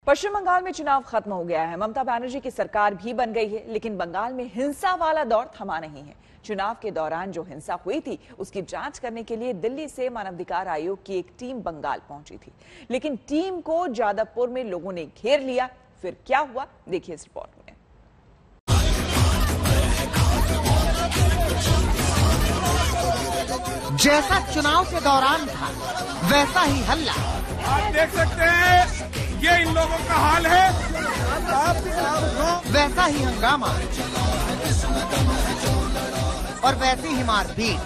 पश्चिम बंगाल में चुनाव खत्म हो गया है। ममता बनर्जी की सरकार भी बन गई है, लेकिन बंगाल में हिंसा वाला दौर थमा नहीं है। चुनाव के दौरान जो हिंसा हुई थी उसकी जांच करने के लिए दिल्ली से मानवाधिकार आयोग की एक टीम बंगाल पहुंची थी, लेकिन टीम को जादवपुर में लोगों ने घेर लिया। फिर क्या हुआ, देखिए इस रिपोर्ट में। जैसा चुनाव के दौरान था वैसा ही हल्ला। आप देख सकते हैं ये इन लोगों का हाल है। वैसा ही हंगामा और वैसी ही मारपीट।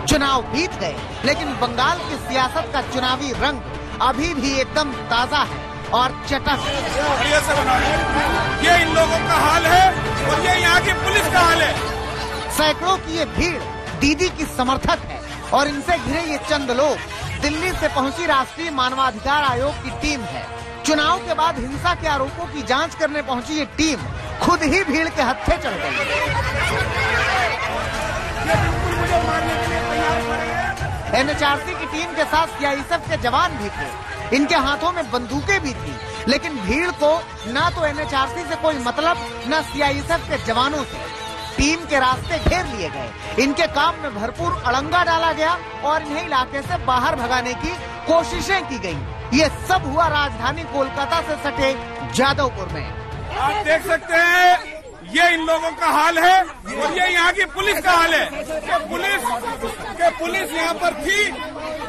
चुनाव बीत गए, लेकिन बंगाल की सियासत का चुनावी रंग अभी भी एकदम ताजा है और चटक। ये इन लोगों का हाल है और ये यहाँ की पुलिस का हाल है। सैकड़ों की ये भीड़ दीदी की समर्थक है और इनसे घिरे ये चंद लोग दिल्ली से पहुंची राष्ट्रीय मानवाधिकार आयोग की टीम है। चुनाव के बाद हिंसा के आरोपों की जांच करने पहुंची ये टीम खुद ही भीड़ के हत्थे चढ़ गई। एनएचआरसी की टीम के साथ सीआईएसएफ के जवान भी थे। इनके हाथों में बंदूकें भी थी, लेकिन भीड़ को ना तो एनएचआरसी से कोई मतलब, ना सीआईएसएफ के जवानों से। टीम के रास्ते घेर लिए गए, इनके काम में भरपूर अड़ंगा डाला गया और इन्हें इलाके से बाहर भगाने की कोशिशें की गई। ये सब हुआ राजधानी कोलकाता से सटे जादवपुर में। आप देख सकते हैं ये इन लोगों का हाल है और ये यहाँ की पुलिस का हाल है। पुलिस यहाँ पर थी,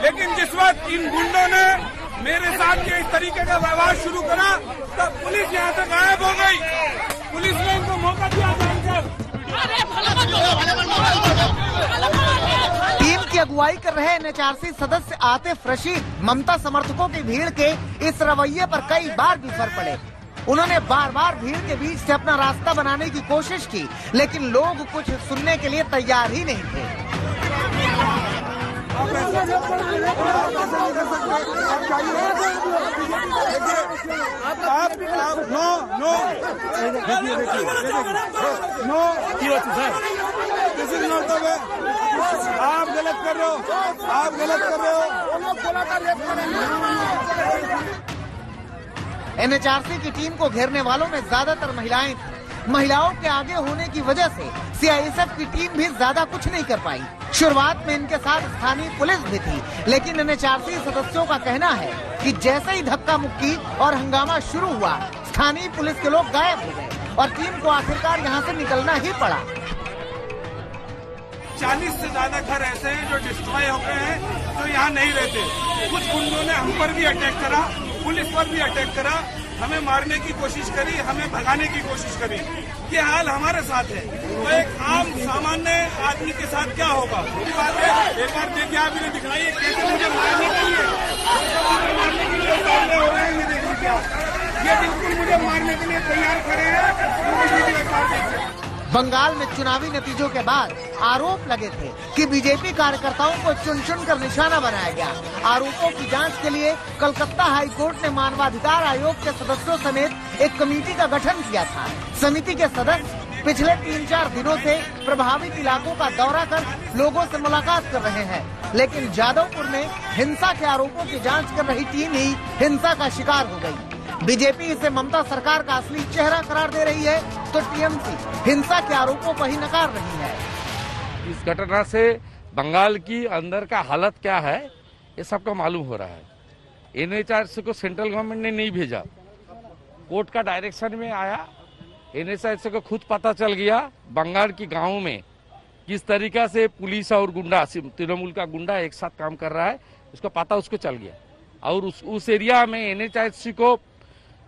लेकिन जिस वक्त इन गुंडों ने मेरे साथ ये इस तरीके का व्यवहार शुरू करा तब पुलिस यहाँ से गायब हो गई। पुलिस ने इनको मौका दिया जानकर। टीम की अगुवाई कर रहे एनएचआरसी सदस्य आतिफ रशीद ममता समर्थकों की भीड़ के इस रवैये पर कई बार विफल पड़े। उन्होंने बार बार भीड़ के बीच से अपना रास्ता बनाने की कोशिश की, लेकिन लोग कुछ सुनने के लिए तैयार ही नहीं थे। आप गलत कर रहे हो, आप गलत कर रहे हो। एनएचआरसी की टीम को घेरने वालों में ज्यादातर महिलाएं थी। महिलाओं के आगे होने की वजह से सीआईएसएफ की टीम भी ज्यादा कुछ नहीं कर पाई। शुरुआत में इनके साथ स्थानीय पुलिस भी थी, लेकिन एनएचआरसी सदस्यों का कहना है कि जैसे ही धक्का मुक्की और हंगामा शुरू हुआ, स्थानीय पुलिस के लोग गायब हो गए और टीम को आखिरकार यहाँ से निकलना ही पड़ा। 40 से ज्यादा घर ऐसे हैं जो डिस्ट्रॉय हो गए हैं, जो यहाँ नहीं रहते। कुछ गुंडों ने हम पर भी अटैक करा, पुलिस पर भी अटैक करा, हमें मारने की कोशिश करी, हमें भगाने की कोशिश करी। ये हाल हमारे साथ है, तो एक आम सामान्य आदमी के साथ क्या होगा? एक बार देखिए, आप इन्हें दिखाइए कैसे मुझे मारने के लिए सामने हो रहे हैं। ये देखिए क्या, ये बिल्कुल मुझे मारने के लिए तैयार खड़े हैं। बंगाल में चुनावी नतीजों के बाद आरोप लगे थे कि बीजेपी कार्यकर्ताओं को चुन चुन कर निशाना बनाया गया। आरोपों की जांच के लिए कलकत्ता हाई कोर्ट ने मानवाधिकार आयोग के सदस्यों समेत एक कमेटी का गठन किया था। समिति के सदस्य पिछले 3-4 दिनों से प्रभावित इलाकों का दौरा कर लोगों से मुलाकात कर रहे हैं, लेकिन जादवपुर में हिंसा के आरोपों की जाँच कर रही टीम ही हिंसा का शिकार हो गयी। बीजेपी इसे ममता सरकार का असली चेहरा करार दे रही है, तो टीएमसी हिंसा के आरोपों पर ही नकार रही है। इस घटना से बंगाल की अंदर का हालत क्या है ये सबको मालूम हो रहा है। एनएचआरसी को सेंट्रल गवर्नमेंट ने नहीं भेजा, कोर्ट का डायरेक्शन में आया। एनएचआरसी को खुद पता चल गया बंगाल की गाँव में किस तरीका से पुलिस और गुंडा, तृणमूल का गुंडा एक साथ काम कर रहा है, उसको पता उसको चल गया और उस एरिया में एनएचआरसी को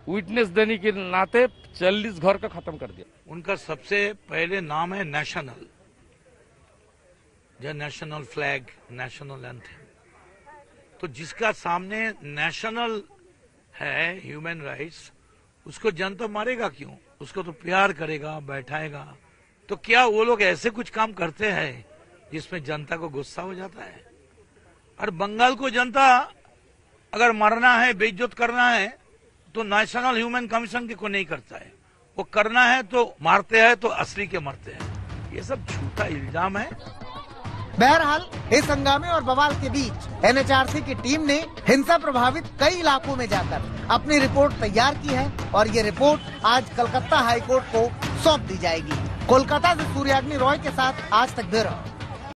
विटनेस देने के नाते 40 घर का खत्म कर दिया। उनका सबसे पहले नाम है नेशनल, जो नेशनल फ्लैग, नेशनल एंथम। तो जिसका सामने नेशनल है ह्यूमन राइट्स, उसको जनता मारेगा क्यों? उसको तो प्यार करेगा, बैठाएगा। तो क्या वो लोग ऐसे कुछ काम करते हैं जिसमें जनता को गुस्सा हो जाता है? और बंगाल को जनता अगर मरना है, बेइज्जत करना है, तो नेशनल ह्यूमन कमीशन को नहीं करता है। वो करना है तो मारते हैं, तो असली के मरते हैं। ये सब झूठा इल्जाम है। बहरहाल इस हंगामे और बवाल के बीच एनएचआरसी की टीम ने हिंसा प्रभावित कई इलाकों में जाकर अपनी रिपोर्ट तैयार की है और ये रिपोर्ट आज कलकत्ता हाईकोर्ट को सौंप दी जाएगी। कोलकाता से सूर्याग्नि रॉय के साथ आज तक ब्यूरो।